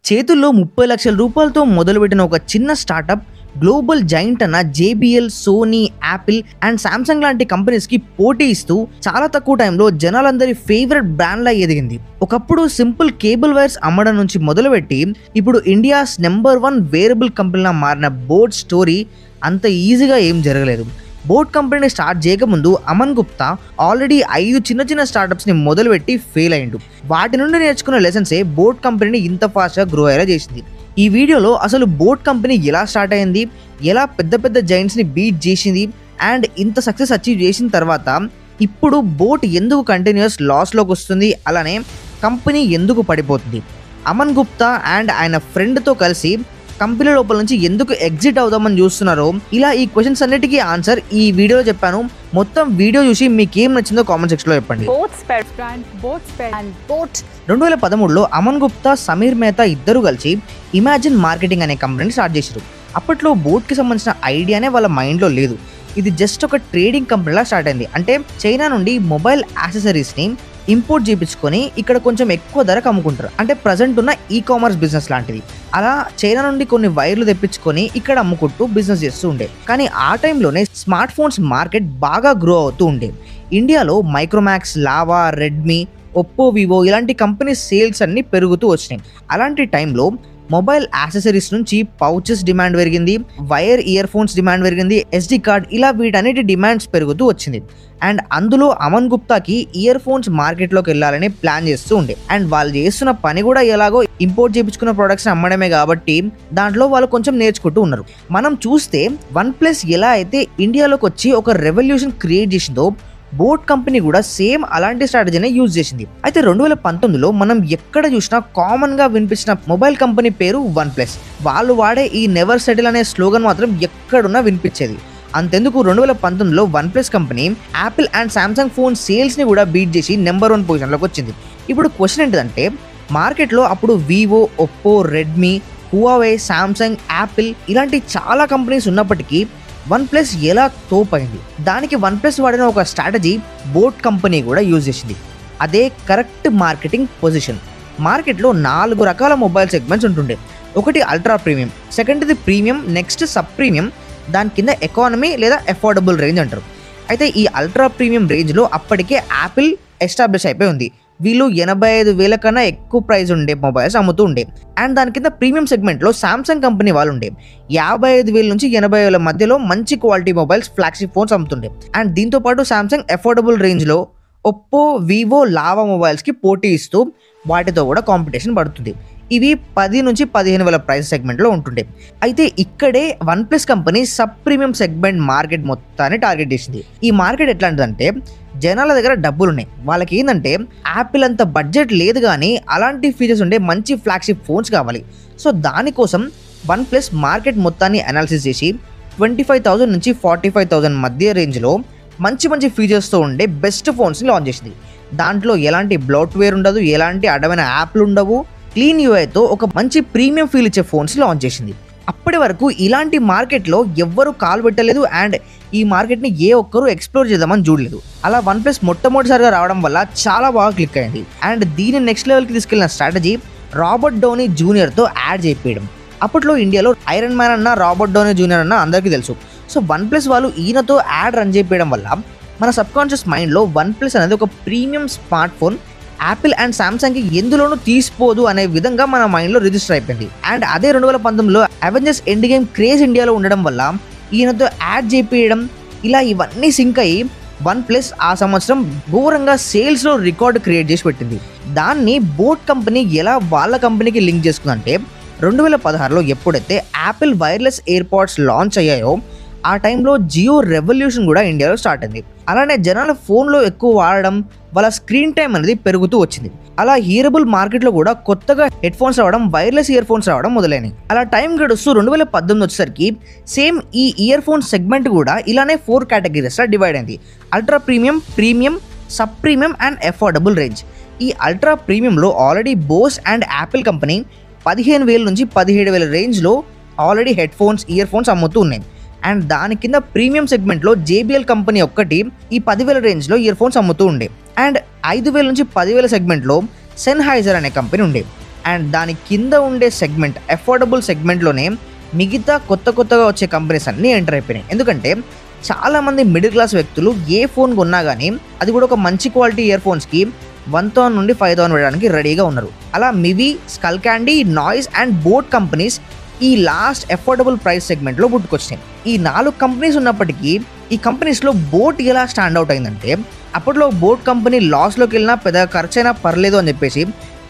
చేతుల్లో 30 లక్షల రూపాయలతో మొదలుపెట్టిన ఒక చిన్న స్టార్టప్ గ్లోబల్ జైంట్ అన్న JBL, Sony, Apple and Samsung లాంటి కంపెనీస్కి పోటీ ఇస్తూ చాలా తక్కువ టైంలో జనాలందరి ఫేవరెట్ బ్రాండ్లా ఎదిగింది. ఒకప్పుడు సింపుల్ కేబుల్ వైర్స్ అమ్మడం నుంచి మొదలుపెట్టి ఇప్పుడు ఇండియాస్ నెంబర్ 1 వేరబుల్ కంపెనీలా మారిన బోట్ స్టోరీ అంత ఈజీగా ఏం జరగలేదు. బోట్ కంపెనీని స్టార్ట్ చేయకముందు అమన్ గుప్తా ఆల్రెడీ 5 చిన్న స్టార్టప్స్ని మొదలుపెట్టి ఫెయిల్ అయ్యిండు. వాటి నుండి నేర్చుకున్న లెసన్సే బోట్ కంపెనీని ఇంత ఫాస్ట్గా గ్రో అయ్యేలా చేసింది. ఈ వీడియోలో అసలు బోట్ కంపెనీ ఎలా స్టార్ట్ అయింది, ఎలా పెద్ద జైంట్స్ని బీట్ చేసింది అండ్ ఇంత సక్సెస్ అచీవ్ చేసిన తర్వాత ఇప్పుడు బోట్ ఎందుకు కంటిన్యూస్ లాస్లోకి వస్తుంది, అలానే కంపెనీ ఎందుకు పడిపోతుంది, అమన్ గుప్తా అండ్ ఆయన ఫ్రెండ్తో కలిసి కంపెనీ లోపల నుంచి ఎందుకు ఎగ్జిట్ అవుదామని చూస్తున్నారో, ఇలా ఈ క్వశ్చన్స్ అన్నిటికీ ఆన్సర్ ఈ వీడియోలో చెప్పాను. మొత్తం వీడియో చూసి మీకు ఏం నచ్చిందో కామెంట్ సెక్షన్లో చెప్పండి. 2013లో అమన్ గుప్తా, సమీర్ మెహతా ఇద్దరు కలిసి ఇమాజిన్ మార్కెటింగ్ అనే కంపెనీని స్టార్ట్ చేశారు. అప్పట్లో బోట్కి సంబంధించిన ఐడియానే వాళ్ళ మైండ్లో లేదు. ఇది జస్ట్ ఒక ట్రేడింగ్ కంపెనీలా స్టార్ట్ అయింది. అంటే చైనా నుండి మొబైల్ యాక్సెసరీస్ని ఇంపోర్ట్ చేయించుకొని ఇక్కడ కొంచెం ఎక్కువ ధరకు అమ్ముకుంటారు. అంటే ప్రజెంట్ ఉన్న ఈ కామర్స్ బిజినెస్ లాంటిది. అలా చైనా నుండి కొన్ని వైర్లు తెప్పించుకొని ఇక్కడ అమ్ముకుంటూ బిజినెస్ చేస్తూ ఉండే. కానీ ఆ టైంలోనే స్మార్ట్ ఫోన్స్ మార్కెట్ బాగా గ్రో అవుతూ ఉండే. ఇండియాలో Micromax, lava, Redmi, Oppo, Vivo ఇలాంటి కంపెనీ సేల్స్ అన్ని పెరుగుతూ వచ్చినాయి. అలాంటి టైంలో మొబైల్ యాక్సెసరీస్ నుంచి పౌచెస్ డిమాండ్ పెరిగింది, వైర్ ఇయర్ ఫోన్స్ డిమాండ్ పెరిగింది, ఎస్డి కార్డ్, ఇలా వీటన్నిటి డిమాండ్స్ పెరుగుతూ వచ్చింది. అండ్ అందులో అమన్ గుప్తాకి ఇయర్ ఫోన్స్ మార్కెట్లోకి వెళ్ళాలని ప్లాన్ చేస్తూ ఉండే. అండ్ వాళ్ళు చేస్తున్న పని కూడా ఎలాగో ఇంపోర్ట్ చేయించుకున్న ప్రొడక్ట్స్ అమ్మడమే కాబట్టి దాంట్లో వాళ్ళు కొంచెం నేర్చుకుంటూ ఉన్నారు. మనం చూస్తే OnePlus ఎలా అయితే ఇండియాలోకి వచ్చి ఒక రెవల్యూషన్ క్రియేట్ చేసిందో బోట్ కంపెనీ కూడా సేమ్ అలాంటి స్ట్రాటజీనే యూజ్ చేసింది. అయితే 2019లో మనం ఎక్కడ చూసినా కామన్ గా వినిపించిన మొబైల్ కంపెనీ పేరు OnePlus. వాళ్ళు వాడే ఈ నెవర్ సెటిల్ అనే స్లోగన్ మాత్రం ఎక్కడున్నా వినిపించేది. అంతెందుకు 2019లో OnePlus company Apple and Samsung phone sales ని కూడా బీట్ చేసి నెంబర్ 1 పొజిషన్లోకి వచ్చింది. ఇప్పుడు క్వశ్చన్ ఏంటిదంటే, మార్కెట్లో అప్పుడు Vivo, Oppo, Redmi, Huawei, Samsung, Apple ఇలాంటి చాలా కంపెనీస్ ఉన్నప్పటికీ OnePlus ఎలా తోపైంది? దానికి OnePlus వాడిన ఒక స్ట్రాటజీ బోట్ కంపెనీ కూడా యూజ్ చేసింది. అదే కరెక్ట్ మార్కెటింగ్ పొజిషన్. మార్కెట్లో 4 రకాల మొబైల్ సెగ్మెంట్స్ ఉంటుండే. ఒకటి అల్ట్రా ప్రీమియం, సెకండ్ది ప్రీమియం, నెక్స్ట్ సబ్ ప్రీమియం, దాని కింద ఎకానమీ లేదా అఫోర్డబుల్ రేంజ్ అంటారు. అయితే ఈ అల్ట్రా ప్రీమియం రేంజ్లో అప్పటికే యాపిల్ ఎస్టాబ్లిష్ అయిపోయి ఉంది. వీళ్ళు 85,000 కన్నా ఎక్కువ ప్రైస్ ఉండే మొబైల్స్ అమ్ముతూ ఉండే. అండ్ దాని కింద ప్రీమియం సెగ్మెంట్లో సామ్సంగ్ కంపెనీ వాళ్ళు ఉండే 55,000 నుంచి 80,000 మధ్యలో మంచి క్వాలిటీ మొబైల్స్, ఫ్లాగ్షిప్ ఫోన్స్ అమ్ముతుండే. అండ్ దీంతో పాటు సామ్సంగ్ అఫోర్డబుల్ రేంజ్లో ఒప్పో, వివో, లావా మొబైల్స్కి పోటీ ఇస్తూ వాటితో కూడా కాంపిటీషన్ పడుతుంది. ఇవి 10 నుంచి 15,000 ప్రైస్ సెగ్మెంట్లో ఉంటుండే. అయితే ఇక్కడే OnePlus company sub premium segment market మొత్తాన్ని టార్గెట్ చేసింది. ఈ మార్కెట్ ఎట్లాంటిదంటే, జనాల దగ్గర డబ్బులు ఉన్నాయి, వాళ్ళకి ఏంటంటే యాపిల్ అంత బడ్జెట్ లేదు కానీ అలాంటి ఫీచర్స్ ఉండే మంచి ఫ్లాగ్షిప్ ఫోన్స్ కావాలి. సో దానికోసం OnePlus మార్కెట్ మొత్తాన్ని అనాలిసిస్ చేసి 25,000 నుంచి 45,000 మధ్య రేంజ్లో మంచి ఫీచర్స్తో ఉండే బెస్ట్ ఫోన్స్ని లాంచ్ చేసింది. దాంట్లో ఎలాంటి బ్లోట్వేర్ ఉండదు, ఎలాంటి అడవైన యాప్లు ఉండవు, క్లీన్ యూఐతో ఒక మంచి ప్రీమియం ఫీల్ ఇచ్చే ఫోన్స్ లాంచ్ చేసింది. అప్పటి వరకు ఇలాంటి మార్కెట్లో ఎవ్వరూ కాలు పెట్టలేదు అండ్ ఈ మార్కెట్ని ఏ ఒక్కరూ ఎక్స్ప్లోర్ చేద్దామని చూడలేదు. అలా OnePlus మొట్టమొదటిసారిగా రావడం వల్ల చాలా బాగా క్లిక్ అయింది. అండ్ దీన్ని నెక్స్ట్ లెవెల్కి తీసుకెళ్లిన స్ట్రాటజీ రాబర్ట్ డౌనీ జూనియర్తో యాడ్ చేయించడం. అప్పట్లో ఇండియాలో ఐరన్ మ్యాన్ అన్న, రాబర్ట్ డౌనీ జూనియర్ అన్న అందరికీ తెలుసు. సో OnePlus వాళ్ళు ఈయనతో యాడ్ రన్ చేయించడం వల్ల మన సబ్కాన్షియస్ మైండ్లో OnePlus అనేది ఒక premium smart phone, Apple and సామ్సంగ్కి ఎందులోనూ తీసిపోదు అనే విధంగా మన మైండ్లో రిజిస్టర్ అయిపోయింది. అండ్ అదే 2019లో అవెంజర్స్ ఎండ్ గేమ్ క్రేజ్ ఇండియాలో ఉండడం వల్ల ఈయనతో యాడ్ చేయించడం, ఇలా ఇవన్నీ సింక్ అయ్యి OnePlus ఆ సంవత్సరం ఘోరంగా సేల్స్లో రికార్డు క్రియేట్ చేసి పెట్టింది. దాన్ని బోట్ కంపెనీ ఎలా వాళ్ళ కంపెనీకి లింక్ చేసుకుందంటే, 2016లో ఎప్పుడైతే యాపిల్ వైర్లెస్ ఇయర్పాడ్స్ లాంచ్ అయ్యాయో ఆ టైంలో జియో రెవల్యూషన్ కూడా ఇండియాలో స్టార్ట్ అయింది. అలానే జనాల ఫోన్లో ఎక్కువ వాడడం, వాళ్ళ స్క్రీన్ టైం అనేది పెరుగుతూ వచ్చింది. అలా హియరబుల్ మార్కెట్లో కూడా కొత్తగా హెడ్ ఫోన్స్ రావడం, వైర్లెస్ ఇయర్ ఫోన్స్ రావడం మొదలైనవి. అలా టైం గడుస్తూ 2018 వచ్చేసరికి సేమ్ ఈ ఇయర్ ఫోన్ సెగ్మెంట్ కూడా ఇలానే 4 కేటగిరీస్లో డివైడ్ అయింది. Ultra premium, premium, sub premium and affordable range. ఈ అల్ట్రా ప్రీమియంలో already Bose and Apple company 15,000 నుంచి 17,000 రేంజ్లో already headphones, earphones అమ్ముతూ ఉన్నాయి. అండ్ దాని కింద ప్రీమియం సెగ్మెంట్లో జేబీఎల్ కంపెనీ ఒక్కటి ఈ 10,000 రేంజ్లో ఇయర్ ఫోన్స్ అమ్ముతూ ఉండే. అండ్ 5,000 నుంచి 10,000 సెగ్మెంట్లో సెన్హైజర్ అనే కంపెనీ ఉండే. అండ్ దాని కింద ఉండే సెగ్మెంట్ అఫోర్డబుల్ సెగ్మెంట్లోనే మిగతా కొత్తగా వచ్చే కంపెనీస్ అన్నీ ఎంటర్ అయిపోయినాయి. ఎందుకంటే చాలామంది మిడిల్ క్లాస్ వ్యక్తులు ఏ ఫోన్ కొన్నా కానీ అది కూడా ఒక మంచి క్వాలిటీ ఇయర్ ఫోన్స్కి 1,000 నుండి 5,000 పెట్టడానికి రెడీగా ఉన్నారు. అలా Mivi, Skullcandy, Noise and boAt companies ఈ లాస్ట్ అఫోర్డబుల్ ప్రైస్ సెగ్మెంట్లో పుట్టుకొచ్చినాయి. ఈ 4 కంపెనీస్ ఉన్నప్పటికీ ఈ కంపెనీస్లో బోట్ ఎలా స్టాండ్ అవుట్ అయిందంటే, అప్పట్లో బోట్ కంపెనీ లాస్లోకి వెళ్ళినా పెద్ద ఖర్చు అయినా పర్లేదు అని చెప్పేసి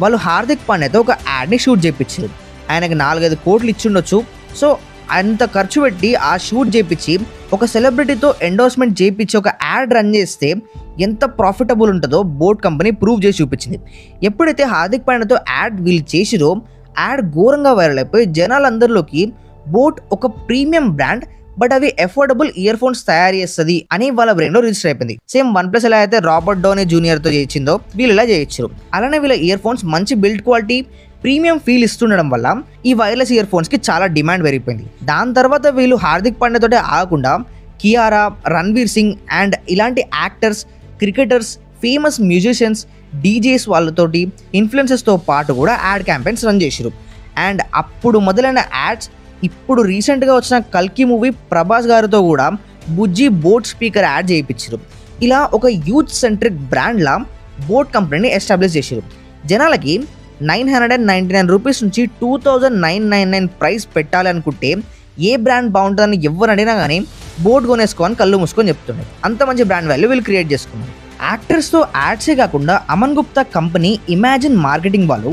వాళ్ళు హార్దిక్ పాండ్యాతో ఒక యాడ్ని షూట్ చేయించారు. ఆయనకి 4-5 కోట్లు ఇచ్చిండొచ్చు. సో అంత ఖర్చు పెట్టి ఆ షూట్ చేయించి ఒక సెలబ్రిటీతో ఎండోర్స్మెంట్ చేయించి ఒక యాడ్ రన్ చేస్తే ఎంత ప్రాఫిటబుల్ ఉంటుందో బోట్ కంపెనీ ప్రూవ్ చేసి చూపించింది. ఎప్పుడైతే హార్దిక్ పాండ్యాతో యాడ్ వీళ్ళు చేసిరో యాడ్ ఘోరంగా వైరల్ అయిపోయి జనాలందరిలోకి బోట్ ఒక ప్రీమియం బ్రాండ్, బట్ అవి అఫోర్డబుల్ ఇయర్ ఫోన్స్ తయారు చేస్తుంది అని వాళ్ళ బ్రెయిన్లో రిజిస్టర్ అయిపోయింది. సేమ్ OnePlus ఎలా అయితే రాబర్ట్ డౌనీ జూనియర్తో చేయించిందో వీళ్ళు ఇలా చేయొచ్చు. అలానే వీళ్ళ ఇయర్ ఫోన్స్ మంచి బిల్డ్ క్వాలిటీ, ప్రీమియం ఫీల్ ఇస్తుండడం వల్ల ఈ వైర్లెస్ ఇయర్ ఫోన్స్కి చాలా డిమాండ్ పెరిగిపోయింది. దాని తర్వాత వీళ్ళు హార్దిక్ పాండ్యాతోటే ఆగకుండా కియారా, రణ్వీర్ సింగ్ అండ్ ఇలాంటి actors, cricketers, famous musicians, DJs వాళ్ళతోటి ఇన్ఫ్లుయెన్సెస్తో పాటు కూడా యాడ్ క్యాంపెయిన్స్ రన్ చేసిరు. అండ్ అప్పుడు మొదలైన యాడ్స్ ఇప్పుడు రీసెంట్గా వచ్చిన కల్కి మూవీ ప్రభాస్ గారితో కూడా బుజ్జి బోట్ స్పీకర్ యాడ్ చేయించారు. ఇలా ఒక యూత్ సెంట్రిక్ బ్రాండ్లా బోట్ కంపెనీని ఎస్టాబ్లిష్ చేశారు. జనాలకి 999 రూపీస్ నుంచి 2,999 ప్రైస్ పెట్టాలి అనుకుంటే ఏ బ్రాండ్ బాగుంటుందని ఎవరు అడిగినా కానీ బోట్ కొనేసుకోని కళ్ళు మూసుకొని చెప్తున్నారు. అంత మంచి బ్రాండ్ వాల్యూ వీళ్ళు క్రియేట్ చేసుకున్నారు. యాక్టర్స్తో యాడ్సే కాకుండా Aman Gupta company imagine marketing వాళ్ళు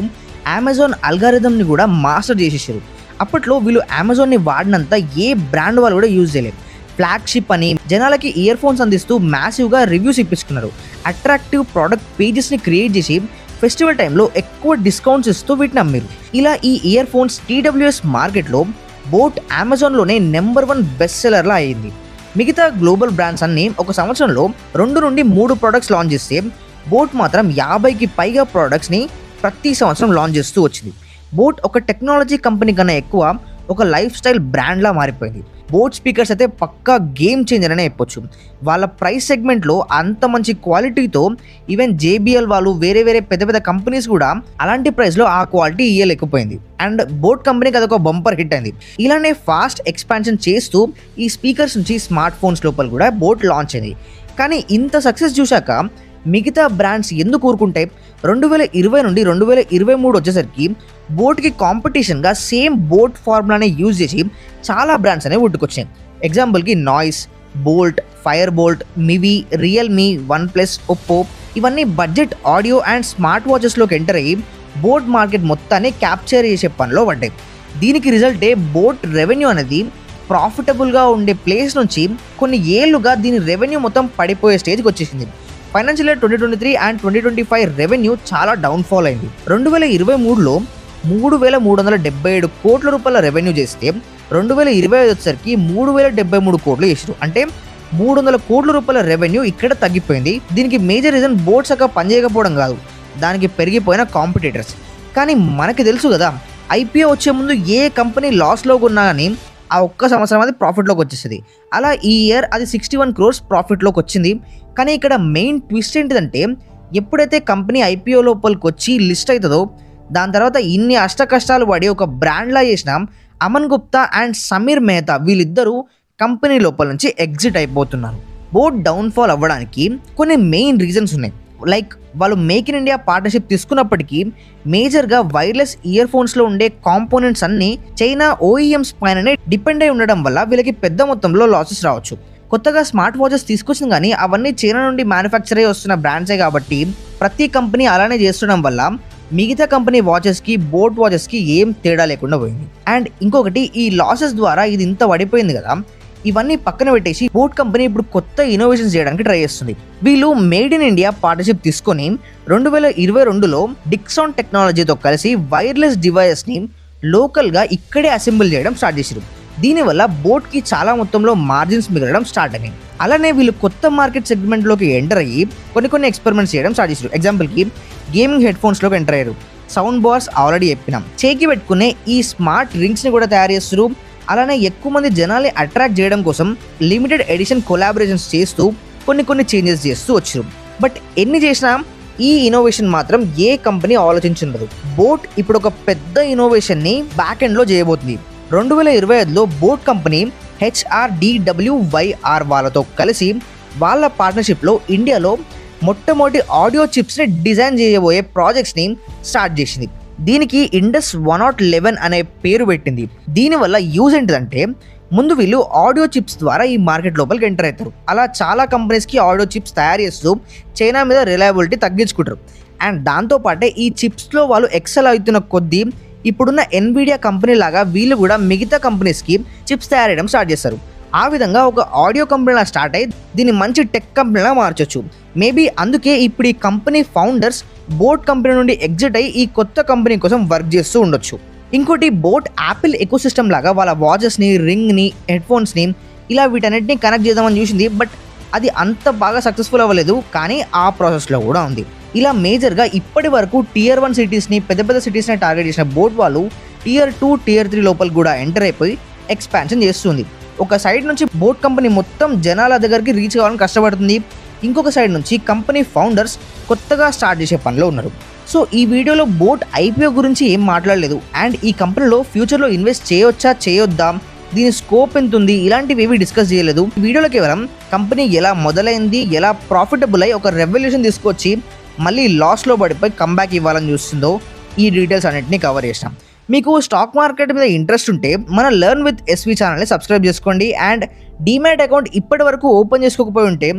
అమెజాన్ అల్గారిథంని కూడా మాస్టర్ చేసేసారు. అప్పట్లో వీళ్ళు అమెజాన్ని వాడినంత ఏ బ్రాండ్ వాళ్ళు కూడా యూజ్ చేయలేదు. ఫ్లాగ్షిప్ అని జనాలకి ఇయర్ ఫోన్స్ అందిస్తూ మ్యాసివ్గా రివ్యూస్ ఇప్పించుకున్నారు. అట్రాక్టివ్ ప్రోడక్ట్ పేజెస్ని క్రియేట్ చేసి ఫెస్టివల్ టైంలో ఎక్కువ డిస్కౌంట్స్ ఇస్తూ వీటిని అమ్మారు. ఇలా ఈ ఇయర్ ఫోన్స్ TWS మార్కెట్లో బోట్ అమెజాన్లోనే నెంబర్ 1 బెస్ట్ సెల్లర్లా అయ్యింది. మిగతా గ్లోబల్ బ్రాండ్స్ అన్నీ ఒక సంవత్సరంలో 2 నుండి 3 ప్రోడక్ట్స్ లాంచ్ చేస్తే బోట్ మాత్రం 50కి పైగా ప్రోడక్ట్స్ని ప్రతి సంవత్సరం లాంచ్ చేస్తూ వచ్చింది. బోట్ ఒక టెక్నాలజీ కంపెనీ కన్నా ఎక్కువ ఒక లైఫ్ స్టైల్ బ్రాండ్లా మారిపోయింది. బోట్ స్పీకర్స్ అయితే పక్కా గేమ్ చేంజర్ అనే చెప్పొచ్చు. వాళ్ళ ప్రైస్ సెగ్మెంట్లో అంత మంచి క్వాలిటీతో ఈవెన్ JBL వాళ్ళు వేరే పెద్ద కంపెనీస్ కూడా అలాంటి ప్రైస్లో ఆ క్వాలిటీ ఇయ్యలేకపోయింది. అండ్ బోట్ కంపెనీకి అదొక బంపర్ హిట్ అయింది. ఇలానే ఫాస్ట్ ఎక్స్పాన్షన్ చేస్తూ ఈ స్పీకర్స్ నుంచి స్మార్ట్ ఫోన్స్ లోపల కూడా బోట్ లాంచ్ అయింది. కానీ ఇంత సక్సెస్ చూశాక మిగతా బ్రాండ్స్ ఎందుకు ఊరుకుంటాయి? 2020 నుండి 2023 వచ్చేసరికి బోట్కి కాంపిటీషన్గా సేమ్ బోట్ ఫార్ములానే యూజ్ చేసి చాలా బ్రాండ్స్ అనేవి పుట్టుకొచ్చాయి. ఎగ్జాంపుల్కి Noise, Boult, Fire Boltt, Mivi, Realme, OnePlus, Oppo ఇవన్నీ బడ్జెట్ ఆడియో అండ్ స్మార్ట్ వాచెస్లోకి ఎంటర్ అయ్యి బోట్ మార్కెట్ మొత్తాన్ని క్యాప్చర్ చేసే పనిలో పడ్డాయి. దీనికి రిజల్టే బోట్ రెవెన్యూ అనేది ప్రాఫిటబుల్గా ఉండే ప్లేస్ నుంచి కొన్ని ఏళ్లుగా దీని రెవెన్యూ మొత్తం పడిపోయే స్టేజ్కి వచ్చేసింది. ఫైనాన్షియల్ ఇయర్ 2023 అండ్ 2025 రెవెన్యూ చాలా డౌన్ఫాల్ అయింది. 2023లో 3,377 కోట్ల రూపాయల రెవెన్యూ చేస్తే 2025 వచ్చేసరికి 3,073 కోట్లు చేసారు. అంటే 300 కోట్ల రూపాయల రెవెన్యూ ఇక్కడ తగ్గిపోయింది. దీనికి మేజర్ రీజన్ బోట్ సక్క పనిచేయకపోవడం కాదు, దానికి పెరిగిపోయిన కాంపిటీటర్స్. కానీ మనకి తెలుసు కదా, IPO వచ్చే ముందు ఏ కంపెనీ లాస్లో ఉన్నా కానీ ఆ ఒక్క సంవత్సరం అది ప్రాఫిట్లోకి వచ్చేస్తుంది. అలా ఈ ఇయర్ అది 61 crores ప్రాఫిట్లోకి వచ్చింది. కానీ ఇక్కడ మెయిన్ ట్విస్ట్ ఏంటిదంటే, ఎప్పుడైతే కంపెనీ IPO లోపలికి వచ్చి లిస్ట్ అవుతుందో దాని తర్వాత ఇన్ని కష్టాలు పడి ఒక బ్రాండ్లా చేసిన అమన్ గుప్తా అండ్ సమీర్ మెహతా వీళ్ళిద్దరూ కంపెనీ లోపల నుంచి ఎగ్జిట్ అయిపోతున్నారు. బోట్ డౌన్ఫాల్ అవ్వడానికి కొన్ని మెయిన్ రీజన్స్ ఉన్నాయి. లైక్ వాళ్ళు మేక్ ఇన్ ఇండియా పార్ట్నర్షిప్ తీసుకున్నప్పటికీ మేజర్గా వైర్లెస్ ఇయర్ ఫోన్స్లో ఉండే కాంపోనెంట్స్ అన్నీ చైనా OEMs పైననే డిపెండ్ అయి ఉండడం వల్ల వీళ్ళకి పెద్ద మొత్తంలో లాసెస్ రావచ్చు. కొత్తగా స్మార్ట్ వాచెస్ తీసుకొచ్చింది కానీ అవన్నీ చైనా నుండి మ్యానుఫ్యాక్చర్ అయ్యి వస్తున్న బ్రాండ్సే కాబట్టి ప్రతి కంపెనీ అలానే చేస్తుండడం వల్ల మిగతా కంపెనీ వాచెస్కి బోట్ వాచెస్కి ఏం తేడా లేకుండా పోయింది. అండ్ ఇంకొకటి, ఈ లాసెస్ ద్వారా ఇది ఇంత పడిపోయింది కదా, ఇవన్నీ పక్కన పెట్టేసి బోట్ కంపెనీ ఇప్పుడు కొత్త ఇన్నోవేషన్స్ చేయడానికి ట్రై చేస్తుంది. వీళ్ళు మేడ్ ఇన్ ఇండియా పార్ట్నర్షిప్ తీసుకొని 2022లో డిక్సాన్ టెక్నాలజీతో కలిసి వైర్లెస్ డివైసెస్ని లోకల్గా ఇక్కడే అసెంబుల్ చేయడం స్టార్ట్ చేశారు. దీనివల్ల బోట్కి చాలా మొత్తంలో మార్జిన్స్ మిగలడం స్టార్ట్ అయ్యాయి. అలానే వీళ్ళు కొత్త మార్కెట్ సెగ్మెంట్లోకి ఎంటర్ అయ్యి కొన్ని ఎక్స్పెరిమెంట్స్ చేయడం స్టార్ట్ చేశారు. ఎగ్జాంపుల్కి గేమింగ్ హెడ్ ఫోన్స్లోకి ఎంటర్ అయ్యారు. సౌండ్ బార్స్ ఆల్రెడీ చెప్పినాం. చేకి పెట్టుకునే ఈ స్మార్ట్ రింగ్స్ని కూడా తయారు చేస్తారు. అలానే ఎక్కువ మంది జనాల్ని అట్రాక్ట్ చేయడం కోసం లిమిటెడ్ ఎడిషన్ కొలాబరేషన్స్ చేస్తూ కొన్ని చేంజెస్ చేస్తూ వచ్చారు. బట్ ఎన్ని చేసినా ఈ ఇన్నోవేషన్ మాత్రం ఏ కంపెనీ ఆలోచించుండదు. బోట్ ఇప్పుడు ఒక పెద్ద ఇన్నోవేషన్ని బ్యాక్ ఎండ్లో చేయబోతుంది. 2025లో బోట్ కంపెనీ HRDWYR వాళ్ళతో కలిసి వాళ్ళ పార్ట్నర్షిప్లో ఇండియాలో మొట్టమొదటి ఆడియో చిప్స్ని డిజైన్ చేయబోయే ప్రాజెక్ట్స్ని స్టార్ట్ చేసింది. దీనికి ఇండస్ 111 అనే పేరు పెట్టింది. దీనివల్ల యూజ్ ఏంటిదంటే ముందు వీళ్ళు ఆడియో చిప్స్ ద్వారా ఈ మార్కెట్ లోపలికి ఎంటర్ అవుతారు. అలా చాలా కంపెనీస్కి ఆడియో చిప్స్ తయారు చేస్తూ చైనా మీద రిలయబిలిటీ తగ్గించుకుంటారు. అండ్ దాంతోపాటే ఈ చిప్స్లో వాళ్ళు ఎక్సెల్ అవుతున్న కొద్దీ ఇప్పుడున్న ఎన్విడియా కంపెనీ లాగా వీళ్ళు కూడా మిగతా కంపెనీస్కి చిప్స్ తయారు చేయడం స్టార్ట్ చేస్తారు. ఆ విధంగా ఒక ఆడియో కంపెనీలా స్టార్ట్ అయ్యి దీన్ని మంచి టెక్ కంపెనీలా మార్చొచ్చు. మేబీ అందుకే ఇప్పుడు ఈ కంపెనీ ఫౌండర్స్ బోట్ కంపెనీ నుండి ఎగ్జిట్ అయ్యి ఈ కొత్త కంపెనీ కోసం వర్క్ చేస్తూ ఉండొచ్చు. ఇంకోటి, బోట్ యాపిల్ ఎకోసిస్టమ్ లాగా వాళ్ళ వాచెస్ని, రింగ్ని, హెడ్ఫోన్స్ని ఇలా వీటన్నిటిని కనెక్ట్ చేద్దామని చూసింది. బట్ అది అంత బాగా సక్సెస్ఫుల్ అవ్వలేదు, కానీ ఆ ప్రాసెస్లో కూడా ఉంది. ఇలా మేజర్గా ఇప్పటి వరకు Tier 1 సిటీస్ని, పెద్ద పెద్ద సిటీస్ని టార్గెట్ చేసిన బోట్ వాళ్ళు Tier 2, Tier 3 లోపల కూడా ఎంటర్ అయిపోయి ఎక్స్పాన్షన్ చేస్తుంది. ఒక సైడ్ నుంచి బోట్ కంపెనీ మొత్తం జనాల దగ్గరికి రీచ్ కావాలని కష్టపడుతుంది. ఇంకొక సైడ్ నుంచి కంపెనీ ఫౌండర్స్ కొత్తగా స్టార్ట్ చేసే పనిలో ఉన్నారు. సో ఈ వీడియోలో బోట్ IPO గురించి ఏం మాట్లాడలేదు. అండ్ ఈ కంపెనీలో ఫ్యూచర్లో ఇన్వెస్ట్ చేయొచ్చా చేయొద్దా, దీని స్కోప్ ఎంత ఉంది, ఇలాంటివి ఏవి డిస్కస్ చేయలేదు. ఈ వీడియోలో కేవలం కంపెనీ ఎలా మొదలైంది, ఎలా ప్రాఫిటబుల్ అయ్యి ఒక రెవల్యూషన్ తీసుకొచ్చి మళ్ళీ లాస్లో పడిపోయి కంబ్యాక్ ఇవ్వాలని చూస్తుందో ఈ డీటెయిల్స్ అన్నింటినీ కవర్ చేసినాం. మీకు స్టాక్ మార్కెట్ మీద ఇంట్రెస్ట్ ఉంటే మన లెర్న్ విత్ SV ఛానల్ని సబ్స్క్రైబ్ చేసుకోండి. అండ్ డీమ్యాట్ అకౌంట్ ఇప్పటి వరకు ఓపెన్ చేసుకోకపోయి ఉంటే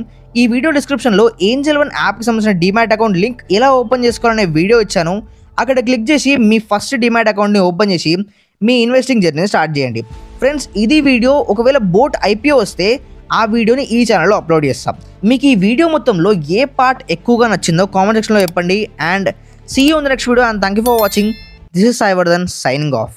ఈ వీడియో డిస్క్రిప్షన్లో Angel One యాప్కి సంబంధించిన డీమ్యాట్ అకౌంట్ లింక్ ఎలా ఓపెన్ చేసుకోవాలనే వీడియో ఇచ్చాను. అక్కడ క్లిక్ చేసి మీ ఫస్ట్ డీమ్యాట్ అకౌంట్ని ఓపెన్ చేసి మీ ఇన్వెస్టింగ్ జర్నీని స్టార్ట్ చేయండి. ఫ్రెండ్స్, ఇది వీడియో ఒకవేళ బోట్ IPO వస్తే ఆ వీడియోని ఈ ఛానల్లో అప్లోడ్ చేస్తాం. మీకు ఈ వీడియో మొత్తంలో ఏ పార్ట్ ఎక్కువగా నచ్చిందో కామెంట్ సెక్షన్లో చెప్పండి. And see you in the next video and thank you for watching. This is Sai Vardhan signing off.